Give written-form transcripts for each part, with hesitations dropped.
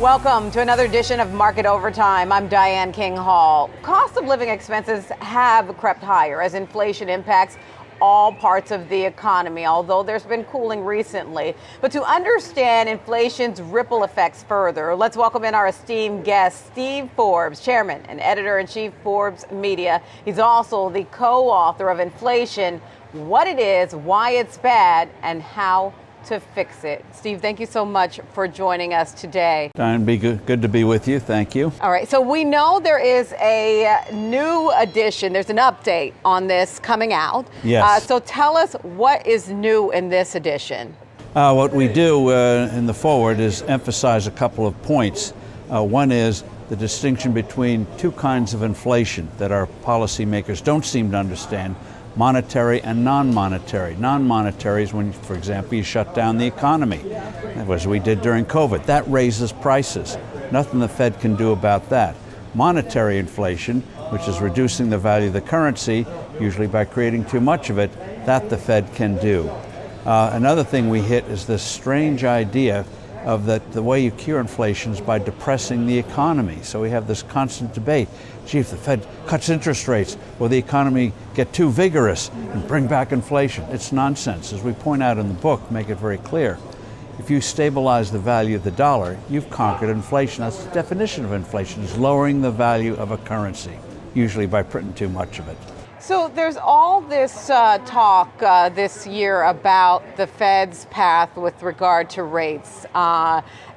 Welcome to another edition of Market Overtime. I'm Diane King Hall. Cost of living expenses have crept higher as inflation impacts all parts of the economy, although there's been cooling recently. But to understand inflation's ripple effects further, let's welcome in our esteemed guest, Steve Forbes, Chairman and Editor-in-Chief, Forbes Media. He's also the co-author of Inflation, What It Is, Why It's Bad, and How to Fix It. Steve, thank you so much for joining us today. Diane, good to be with you. Thank you. All right, so we know there is a new edition. There's an update on this coming out. Yes. So tell us what is new in this edition. What we do in the forward is emphasize a couple of points. One is the distinction between two kinds of inflation that our policymakers don't seem to understand: monetary and non-monetary. Non-monetary is when, for example, you shut down the economy, as we did during COVID. That raises prices. Nothing the Fed can do about that. Monetary inflation, which is reducing the value of the currency, usually by creating too much of it, that the Fed can do. Another thing we hit is this strange idea of that the way you cure inflation is by depressing the economy. So we have this constant debate. Gee, if the Fed cuts interest rates, will the economy get too vigorous and bring back inflation? It's nonsense. As we point out in the book, make it very clear. If you stabilize the value of the dollar, you've conquered inflation. That's the definition of inflation, is lowering the value of a currency, usually by printing too much of it. So there's all this talk this year about the Fed's path with regard to rates.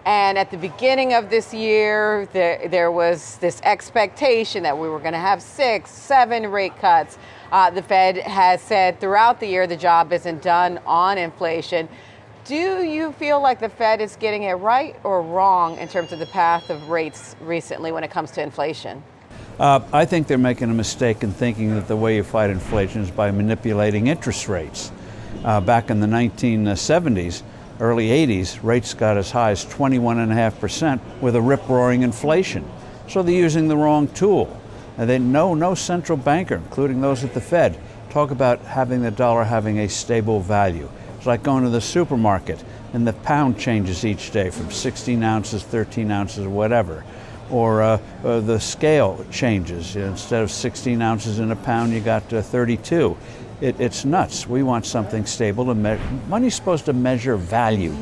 And at the beginning of this year, there was this expectation that we were going to have 6, 7 rate cuts. The Fed has said throughout the year the job isn't done on inflation. Do you feel like the Fed is getting it right or wrong in terms of the path of rates recently when it comes to inflation? I think they're making a mistake in thinking that the way you fight inflation is by manipulating interest rates. Back in the 1970s, early 80s, rates got as high as 21.5% with a rip-roaring inflation. So they're using the wrong tool. And no central banker, including those at the Fed, talk about having the dollar having a stable value. It's like going to the supermarket and the pound changes each day from 16 ounces, 13 ounces, or whatever. Or the scale changes. Instead of 16 ounces in a pound, you got 32. It's nuts. We want something stable to measure. Money's supposed to measure value.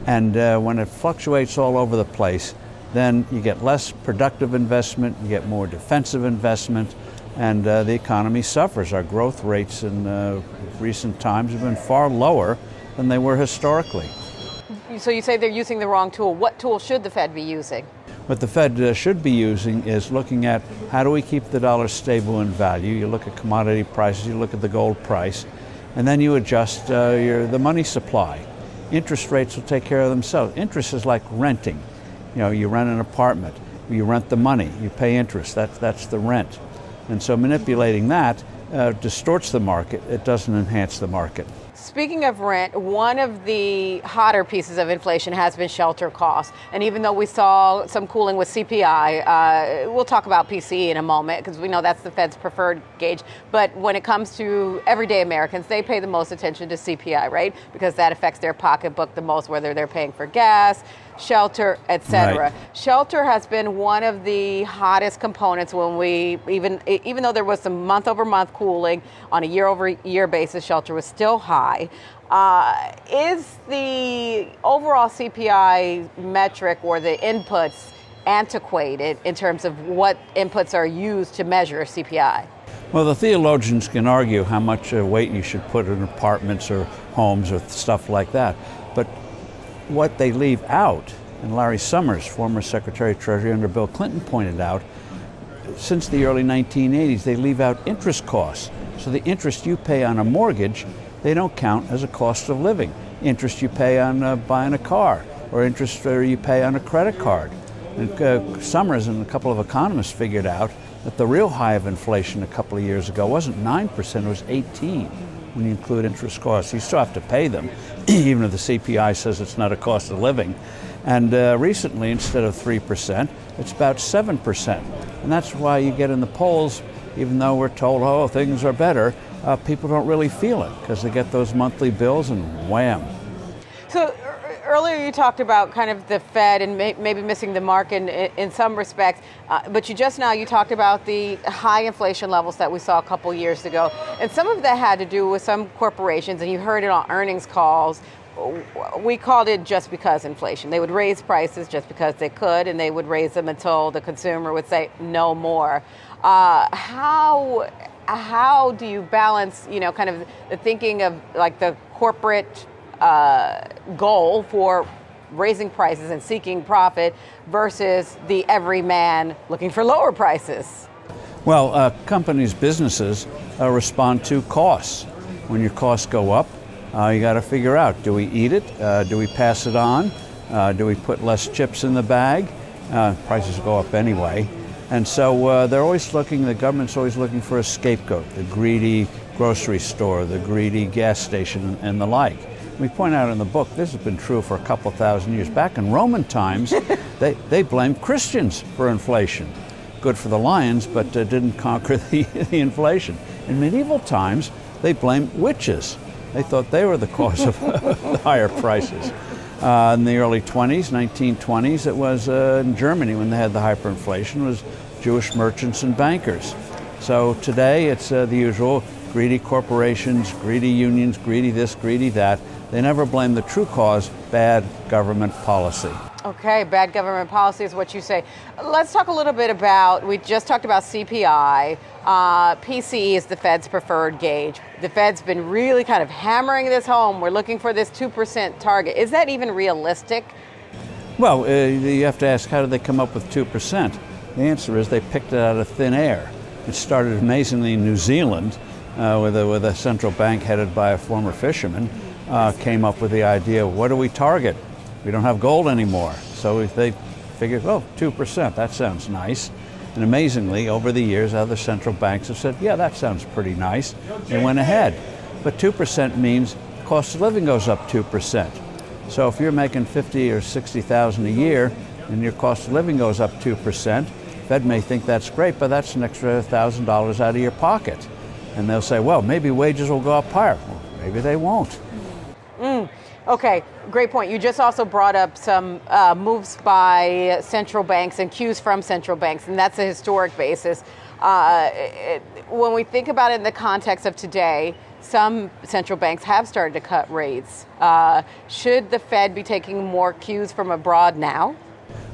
And when it fluctuates all over the place, then you get less productive investment, you get more defensive investment, and the economy suffers. Our growth rates in recent times have been far lower than they were historically. So you say they're using the wrong tool. What tool should the Fed be using? What the Fed should be using is looking at how do we keep the dollar stable in value. You look at commodity prices, you look at the gold price, and then you adjust the money supply. Interest rates will take care of themselves. Interest is like renting. You rent an apartment, you rent the money, you pay interest. That's the rent. And so manipulating that distorts the market. It doesn't enhance the market. Speaking of rent, one of the hotter pieces of inflation has been shelter costs. And even though we saw some cooling with CPI, we'll talk about PCE in a moment because we know that's the Fed's preferred gauge. But when it comes to everyday Americans, they pay the most attention to CPI, right? Because that affects their pocketbook the most, whether they're paying for gas, shelter, etc. Right. Shelter has been one of the hottest components when we, even though there was some month-over-month cooling, on a year-over-year basis, shelter was still high. Is the overall CPI metric or the inputs antiquated in terms of what inputs are used to measure CPI? Well, the theologians can argue how much weight you should put in apartments or homes or stuff like that. But what they leave out, and Larry Summers, former Secretary of Treasury under Bill Clinton, pointed out, since the early 1980s, they leave out interest costs. So the interest you pay on a mortgage, they don't count as a cost of living. Interest you pay on buying a car, or interest you pay on a credit card. And Summers and a couple of economists figured out that the real high of inflation a couple of years ago wasn't 9%, it was 18%. When you include interest costs. You still have to pay them, even if the CPI says it's not a cost of living. And recently, instead of 3%, it's about 7%. And that's why you get in the polls, even though we're told, oh, things are better, people don't really feel it because they get those monthly bills and wham. So Earlier you talked about kind of the Fed and maybe missing the mark in some respects, but you talked about the high inflation levels that we saw a couple years ago. And some of that had to do with some corporations, and you heard it on earnings calls. We called it just because inflation. They would raise prices just because they could, and they would raise them until the consumer would say no more. How do you balance, kind of the thinking of like the corporate goal for raising prices and seeking profit versus the everyman looking for lower prices? Well, companies, businesses respond to costs. When your costs go up, you got to figure out, do we eat it? Do we pass it on? Do we put less chips in the bag? Prices go up anyway. And so the government's always looking for a scapegoat, the greedy grocery store, the greedy gas station, and the like. We point out in the book, this has been true for a couple thousand years. Back in Roman times, they blamed Christians for inflation. Good for the lions, but didn't conquer the inflation. In medieval times, they blamed witches. They thought they were the cause of the higher prices. In the early 1920s, it was in Germany when they had the hyperinflation, was Jewish merchants and bankers. So today it's the usual greedy corporations, greedy unions, greedy this, greedy that. They never blame the true cause, bad government policy. Okay, bad government policy is what you say. Let's talk a little bit about, we just talked about CPI. PCE is the Fed's preferred gauge. The Fed's been really kind of hammering this home. We're looking for this 2% target. Is that even realistic? Well, you have to ask, how did they come up with 2%? The answer is they picked it out of thin air. It started amazingly in New Zealand with a central bank headed by a former fisherman. Came up with the idea, what do we target? We don't have gold anymore. So they figured, 2%, that sounds nice. And amazingly, over the years, other central banks have said, yeah, that sounds pretty nice. They went ahead. But 2% means cost of living goes up 2%. So if you're making $50,000 or $60,000 a year and your cost of living goes up 2%, Fed may think that's great, but that's an extra $1,000 out of your pocket. And they'll say, well, maybe wages will go up higher. Well, maybe they won't. Okay, great point. You just also brought up some moves by central banks and cues from central banks, and that's a historic basis. When we think about it in the context of today, some central banks have started to cut rates. Should the Fed be taking more cues from abroad now?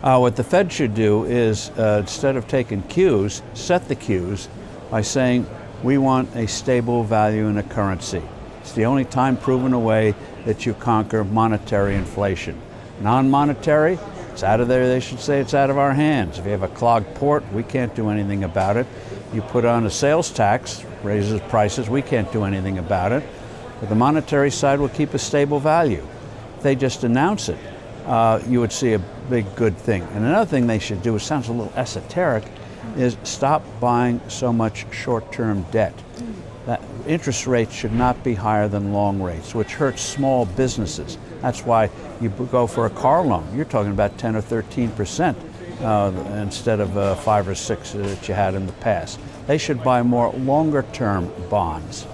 What the Fed should do is, instead of taking cues, set the cues by saying, we want a stable value in a currency. It's the only time proven away that you conquer monetary inflation. Non-monetary, it's out of there. They should say it's out of our hands. If you have a clogged port, we can't do anything about it. You put on a sales tax, raises prices, we can't do anything about it. But the monetary side will keep a stable value. If they just announce it, you would see a big good thing. And another thing they should do, it sounds a little esoteric, is stop buying so much short-term debt. That interest rates should not be higher than long rates, which hurts small businesses. That's why you go for a car loan. You're talking about 10 or 13% instead of 5 or 6 that you had in the past. They should buy more longer-term bonds.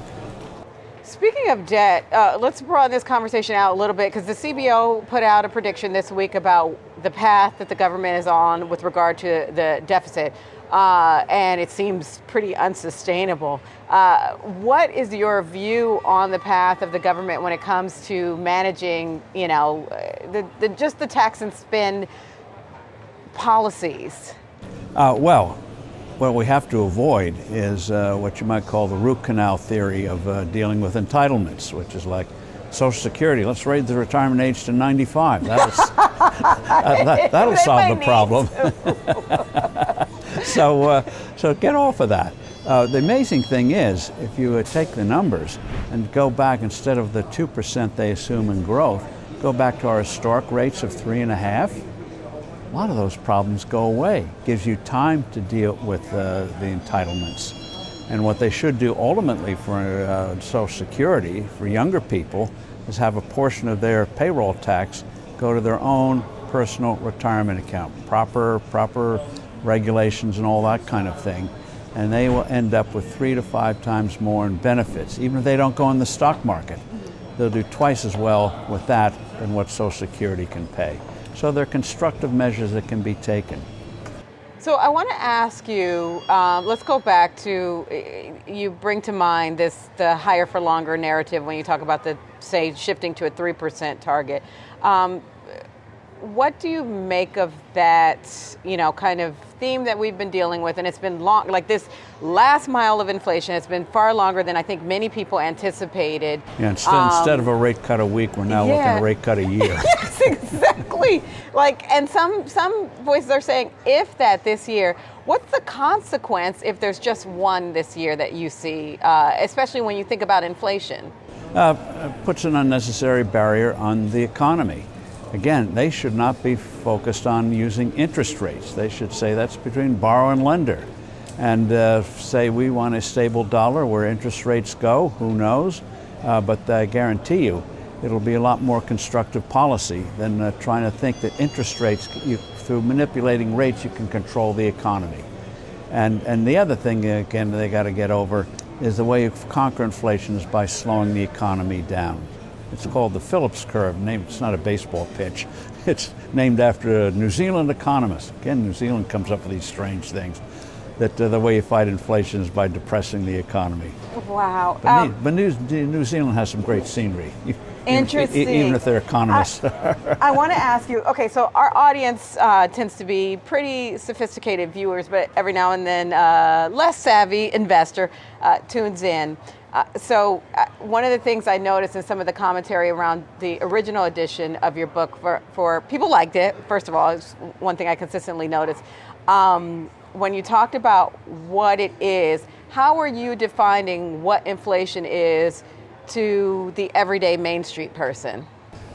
Speaking of debt, let's broaden this conversation out a little bit, because the CBO put out a prediction this week about the path that the government is on with regard to the deficit. And it seems pretty unsustainable. What is your view on the path of the government when it comes to managing, just the tax and spend policies? What we have to avoid is what you might call the root canal theory of dealing with entitlements, which is like Social Security. Let's raise the retirement age to 95. That'll solve the problem. So get off of that. The amazing thing is, if you take the numbers and go back, instead of the 2% they assume in growth, go back to our historic rates of 3.5%, a lot of those problems go away. Gives you time to deal with the entitlements. And what they should do ultimately for Social Security, for younger people, is have a portion of their payroll tax go to their own personal retirement account. Proper regulations and all that kind of thing. And they will end up with 3 to 5 times more in benefits, even if they don't go in the stock market. they'll do twice as well with that than what Social Security can pay. So they're constructive measures that can be taken. So I want to ask you, let's go back to, you bring to mind the higher for longer narrative when you talk about say, shifting to a 3% target. What do you make of that, kind of theme that we've been dealing with? And it's been long, like this last mile of inflation has been far longer than I think many people anticipated. Yeah, instead of a rate cut a week, we're now looking at a rate cut a year. Yes, exactly. And some voices are saying, if that this year, what's the consequence if there's just one this year that you see, especially when you think about inflation? Puts an unnecessary barrier on the economy. Again, they should not be focused on using interest rates. They should say that's between borrower and lender. And say we want a stable dollar where interest rates go, who knows? But I guarantee you, it'll be a lot more constructive policy than trying to think that interest rates, through manipulating rates, you can control the economy. And the other thing, again, they got to get over is the way you conquer inflation is by slowing the economy down. It's called the Phillips curve. It's not a baseball pitch. It's named after a New Zealand economist. Again, New Zealand comes up with these strange things. That the way you fight inflation is by depressing the economy. Wow. But New Zealand has some great scenery. Interesting. Even if they're economists. I want to ask you, okay, so our audience tends to be pretty sophisticated viewers, but every now and then less savvy investor tunes in. So one of the things I noticed in some of the commentary around the original edition of your book, for people liked it, first of all, it's one thing I consistently noticed. When you talked about what it is, how are you defining what inflation is to the everyday Main Street person?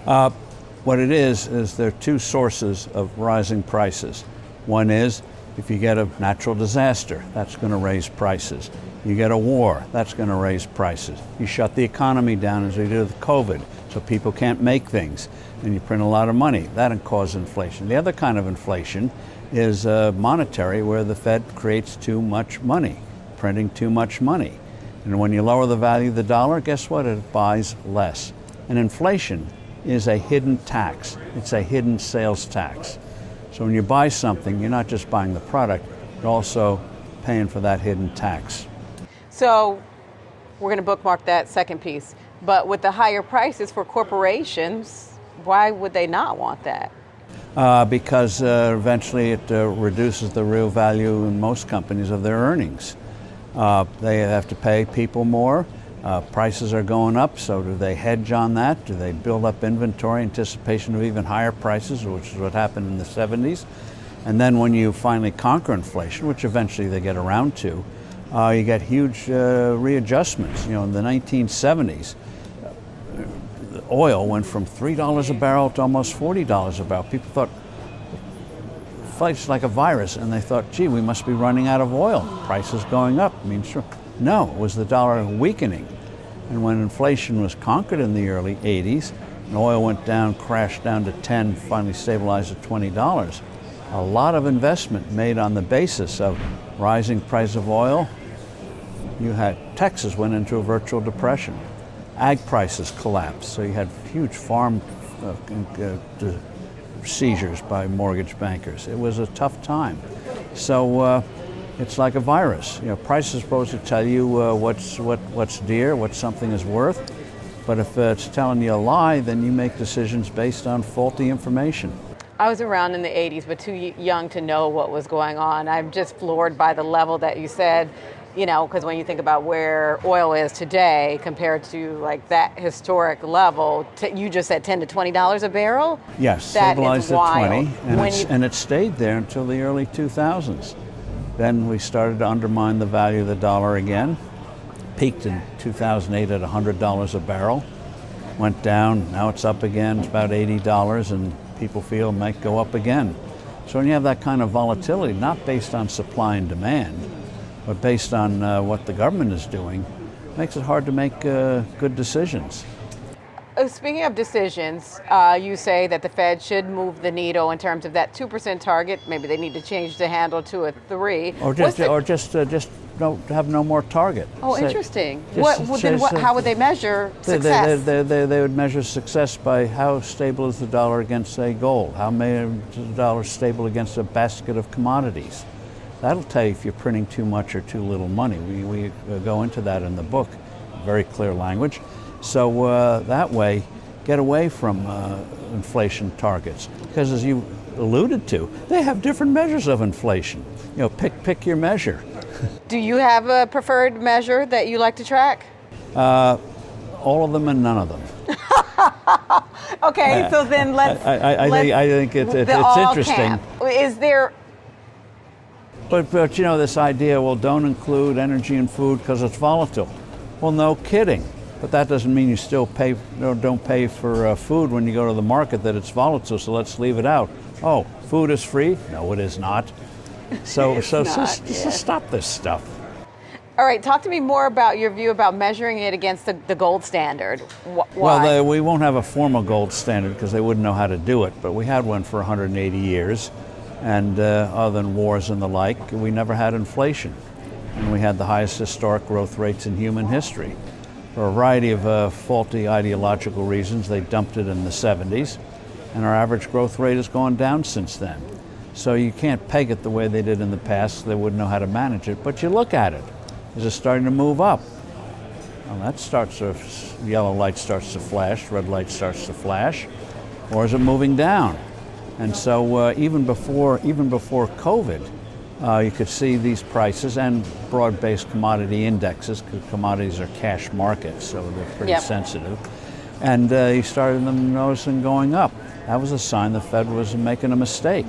What it is there are two sources of rising prices. One is if you get a natural disaster, that's going to raise prices. You get a war, that's going to raise prices. You shut the economy down as we did with COVID, so people can't make things, and you print a lot of money. That'll cause inflation. The other kind of inflation is monetary, where the Fed creates too much money, printing too much money. And when you lower the value of the dollar, guess what? It buys less. And inflation is a hidden tax. It's a hidden sales tax. So when you buy something, you're not just buying the product, you're also paying for that hidden tax. So we're going to bookmark that second piece. But with the higher prices for corporations, why would they not want that? Because eventually it reduces the real value in most companies of their earnings. They have to pay people more. Prices are going up, so do they hedge on that? Do they build up inventory in anticipation of even higher prices, which is what happened in the 70s? And then when you finally conquer inflation, which eventually they get around to, you get huge readjustments. In the 1970s, oil went from $3 a barrel to almost $40 a barrel. People thought, it's like a virus, and they thought, gee, we must be running out of oil. Prices going up. Sure. No, it was the dollar weakening. And when inflation was conquered in the early 80s, and oil went down, crashed down to 10, finally stabilized at $20, a lot of investment made on the basis of rising price of oil. You had Texas went into a virtual depression. Ag prices collapsed, so you had huge farm seizures by mortgage bankers. It was a tough time. So it's like a virus. Price is supposed to tell you what's dear, what something is worth. But if it's telling you a lie, then you make decisions based on faulty information. I was around in the 80s, but too young to know what was going on. I'm just floored by the level that you said, because when you think about where oil is today compared to like that historic level, you just said $10 to $20 a barrel? Yes, that stabilized is wild. at 20, and it stayed there until the early 2000s. Then we started to undermine the value of the dollar again. Peaked in 2008 at $100 a barrel. Went down, now it's up again, it's about $80, and people feel it might go up again. So when you have that kind of volatility, not based on supply and demand, but based on what the government is doing, makes it hard to make good decisions. Speaking of decisions, you say that the Fed should move the needle in terms of that 2% target. Maybe they need to change the handle to a 3. Or just no more target. Oh, interesting. How would they measure success? They would measure success by how stable is the dollar against, say, gold. How many is the dollar stable against a basket of commodities? That'll tell you if you're printing too much or too little money. We go into that in the book, very clear language. So that way, get away from inflation targets, because as you alluded to, they have different measures of inflation. You know, pick your measure. Do you have a preferred measure that you like to track? All of them and none of them. Okay, so then I think it's interesting. Camp. Is there? But you know, this idea, well, don't include energy and food because it's volatile. Well, no kidding. But that doesn't mean you still don't pay for food when you go to the market, that it's volatile, so let's leave it out. Oh, food is free? No, it is not. So stop this stuff. All right, talk to me more about your view about measuring it against the gold standard. Why? Well, we won't have a formal gold standard because they wouldn't know how to do it, but we had one for 180 years, and other than wars and the like, we never had inflation. And we had the highest historic growth rates in human history. For a variety of faulty ideological reasons, they dumped it in the 70s, and our average growth rate has gone down since then. So you can't peg it the way they did in the past. They wouldn't know how to manage it. But you look at it. Is it starting to move up? Well, that starts to, yellow light starts to flash, red light starts to flash, or is it moving down? And so even before COVID, you could see these prices and broad-based commodity indexes, because commodities are cash markets, so they're pretty sensitive. And you started them noticing going up. That was a sign the Fed was making a mistake.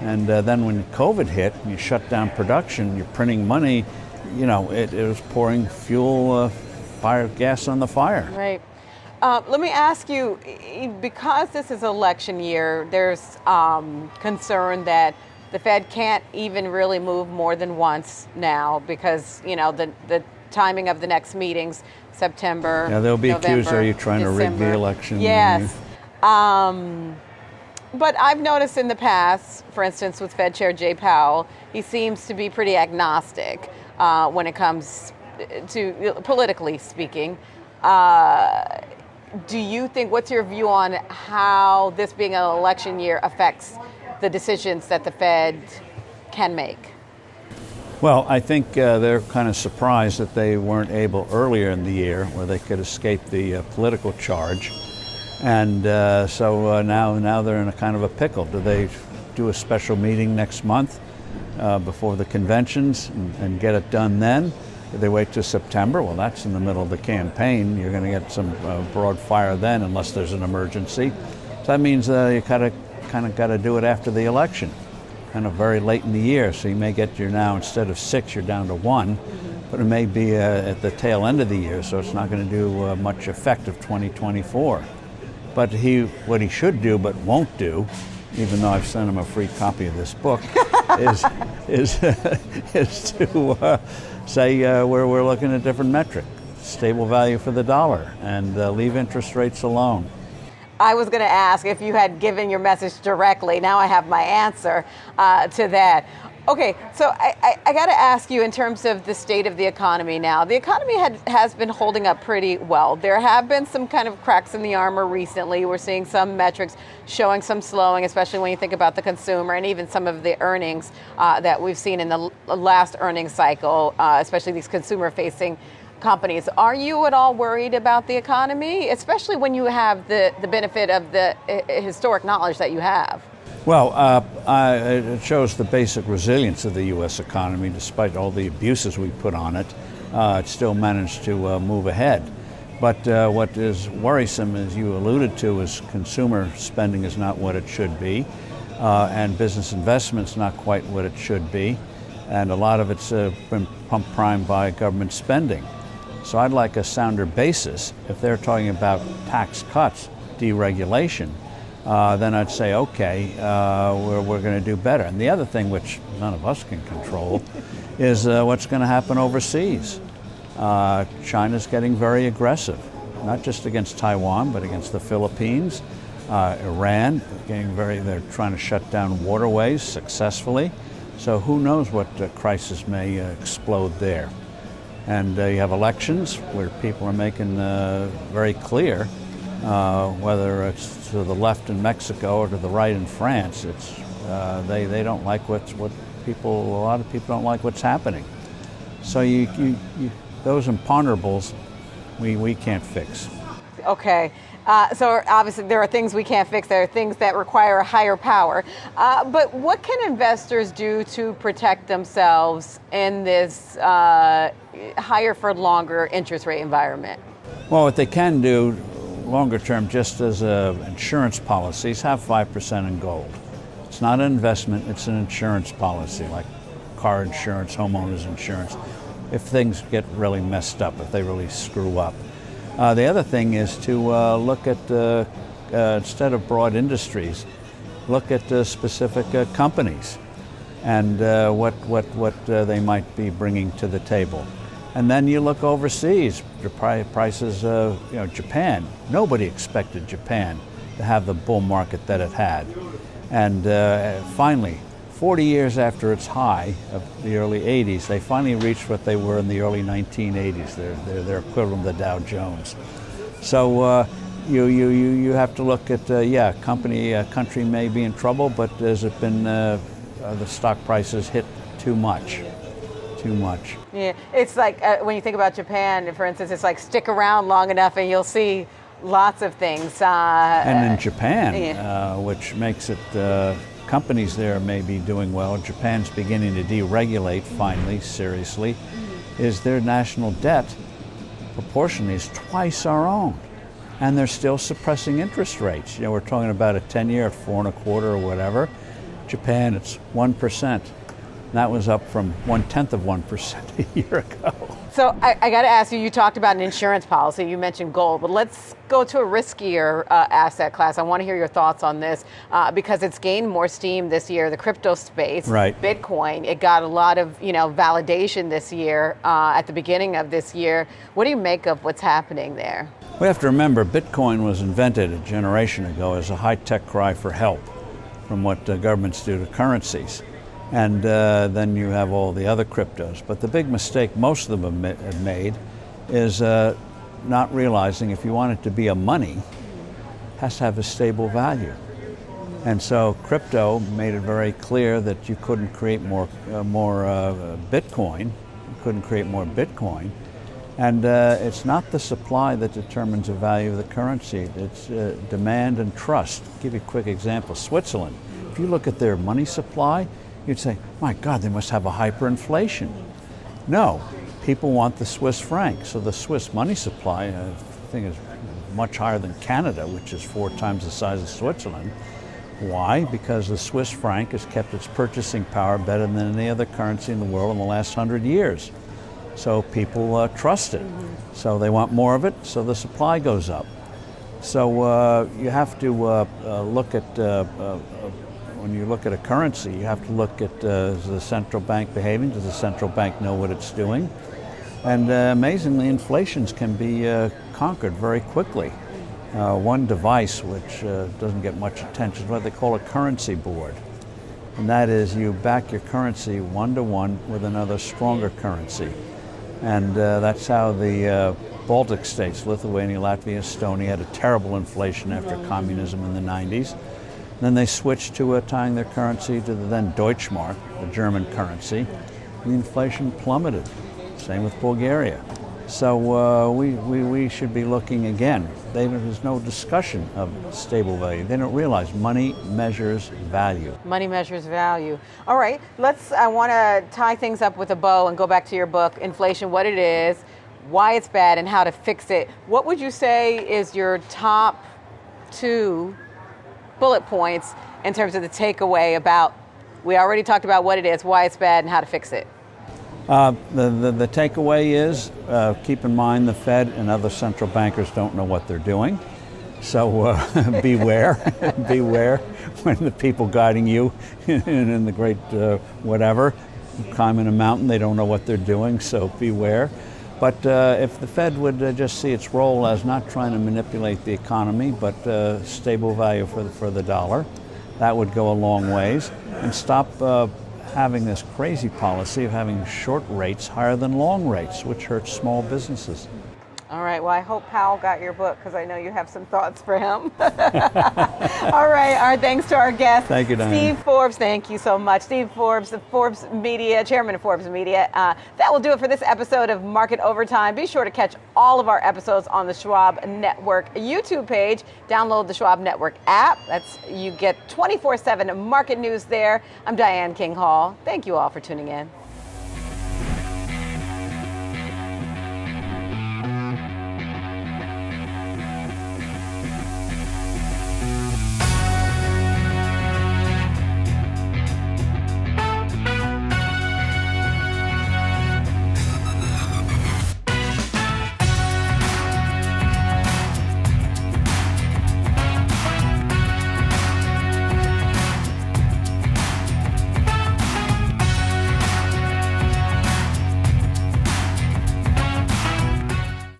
And then when COVID hit, and you shut down production, you're printing money, you know, it was pouring fuel, gas on the fire. Right. Let me ask you, because this is election year, there's concern that the Fed can't even really move more than once now because, you know, the timing of the next meetings, September, yeah, they'll be November, accused, are you trying December. to rig the election? Yes. But I've noticed in the past, for instance, with Fed Chair Jay Powell, he seems to be pretty agnostic when it comes to, politically speaking. Do you think, what's your view on how this being an election year affects the decisions that the Fed can make? Well, I think they're kind of surprised that they weren't able earlier in the year where they could escape the political charge. And so now they're in a kind of a pickle. Do they do a special meeting next month before the conventions and get it done then? Do they wait till September? Well, that's in the middle of the campaign. You're going to get some broad fire then unless there's an emergency. So that means you kind of got to do it after the election, kind of very late in the year. So you may get now, instead of 6, you're down to 1, but it may be at the tail end of the year, so it's not going to do much effect of 2024. But what he should do but won't do, even though I've sent him a free copy of this book, is to say we're looking at different metric, stable value for the dollar, and leave interest rates alone. I was going to ask if you had given your message directly. Now I have my answer to that. Okay, so I got to ask you in terms of the state of the economy now. The economy has been holding up pretty well. There have been some kind of cracks in the armor recently. We're seeing some metrics showing some slowing, especially when you think about the consumer and even some of the earnings that we've seen in the last earnings cycle, especially these consumer-facing companies. Are you at all worried about the economy, especially when you have the benefit of the historic knowledge that you have? Well, it shows the basic resilience of the U.S. economy. Despite all the abuses we put on it, it still managed to move ahead. But what is worrisome, as you alluded to, is consumer spending is not what it should be, and business investment's not quite what it should be, and a lot of it's been pump primed by government spending. So I'd like a sounder basis. If they're talking about tax cuts, deregulation, then I'd say, okay, we're going to do better. And the other thing, which none of us can control, is what's going to happen overseas. China's getting very aggressive, not just against Taiwan, but against the Philippines. Iran, they're trying to shut down waterways successfully. So who knows what crisis may explode there. And you have elections where people are making very clear whether it's to the left in Mexico or to the right in France. It's they don't like a lot of people don't like what's happening. So those imponderables we can't fix. Okay. So obviously there are things we can't fix. There are things that require a higher power. But what can investors do to protect themselves in this higher for longer interest rate environment? Well, what they can do longer term, just as insurance policies, have 5% in gold. It's not an investment, it's an insurance policy, like car insurance, homeowners insurance, if things get really messed up, if they really screw up. The other thing is to look at, instead of broad industries, look at specific companies and what they might be bringing to the table. And then you look overseas, the prices, Japan. Nobody expected Japan to have the bull market that it had. And finally, 40 years after its high of the early 80s, they finally reached what they were in the early 1980s. They're equivalent of the Dow Jones. So you have to look at, country may be in trouble, but has it been, the stock prices hit too much? Too much. Yeah, it's like when you think about Japan, for instance, it's like stick around long enough and you'll see lots of things. And in Japan, which makes it, companies there may be doing well. Japan's beginning to deregulate finally, seriously. Is their national debt proportionally is twice our own. And they're still suppressing interest rates. We're talking about a 10-year at 4.25 or whatever. Japan, it's 1%. That was up from 0.1% a year ago. So I got to ask you, you talked about an insurance policy, you mentioned gold, but let's go to a riskier asset class. I want to hear your thoughts on this because it's gained more steam this year, the crypto space, right. Bitcoin. It got a lot of validation this year, at the beginning of this year. What do you make of what's happening there? We have to remember Bitcoin was invented a generation ago as a high-tech cry for help from what governments do to currencies. And then you have all the other cryptos. But the big mistake most of them have made is not realizing if you want it to be a money, it has to have a stable value. And so crypto made it very clear that you couldn't create more Bitcoin. You couldn't create more Bitcoin. And it's not the supply that determines the value of the currency. It's demand and trust. I'll give you a quick example. Switzerland. If you look at their money supply, you'd say, my God, they must have a hyperinflation. No, people want the Swiss franc. So the Swiss money supply, I think, is much higher than Canada, which is 4 times the size of Switzerland. Why? Because the Swiss franc has kept its purchasing power better than any other currency in the world in the last 100 years. So people trust it. So they want more of it, so the supply goes up. So you have to look at when you look at a currency, you have to look at is the central bank behaving? Does the central bank know what it's doing? And amazingly, inflations can be conquered very quickly. One device which doesn't get much attention is what they call a currency board. And that is you back your currency 1-to-1 with another stronger currency. And that's how the Baltic states, Lithuania, Latvia, Estonia, had a terrible inflation after communism in the 90s. Then they switched to tying their currency to the then Deutschmark, the German currency. The inflation plummeted. Same with Bulgaria. So we should be looking again. There's no discussion of stable value. They don't realize money measures value. Money measures value. All right, I want to tie things up with a bow and go back to your book, Inflation, What It Is, Why It's Bad, and How to Fix It. What would you say is your top 2 bullet points in terms of the takeaway about, we already talked about what it is, why it's bad, and how to fix it? The takeaway is keep in mind the Fed and other central bankers don't know what they're doing. So beware, beware when the people guiding you in the great whatever, climbing a mountain, they don't know what they're doing, so beware. But if the Fed would just see its role as not trying to manipulate the economy, but stable value for the dollar, that would go a long ways. And stop having this crazy policy of having short rates higher than long rates, which hurts small businesses. All right, well, I hope Powell got your book because I know you have some thoughts for him. All right, our thanks to our guest. Thank you, Diane. Steve Forbes, thank you so much. Steve Forbes, the Forbes Media, chairman of Forbes Media. That will do it for this episode of Market Overtime. Be sure to catch all of our episodes on the Schwab Network YouTube page. Download the Schwab Network app. You get 24/7 market news there. I'm Diane King Hall. Thank you all for tuning in.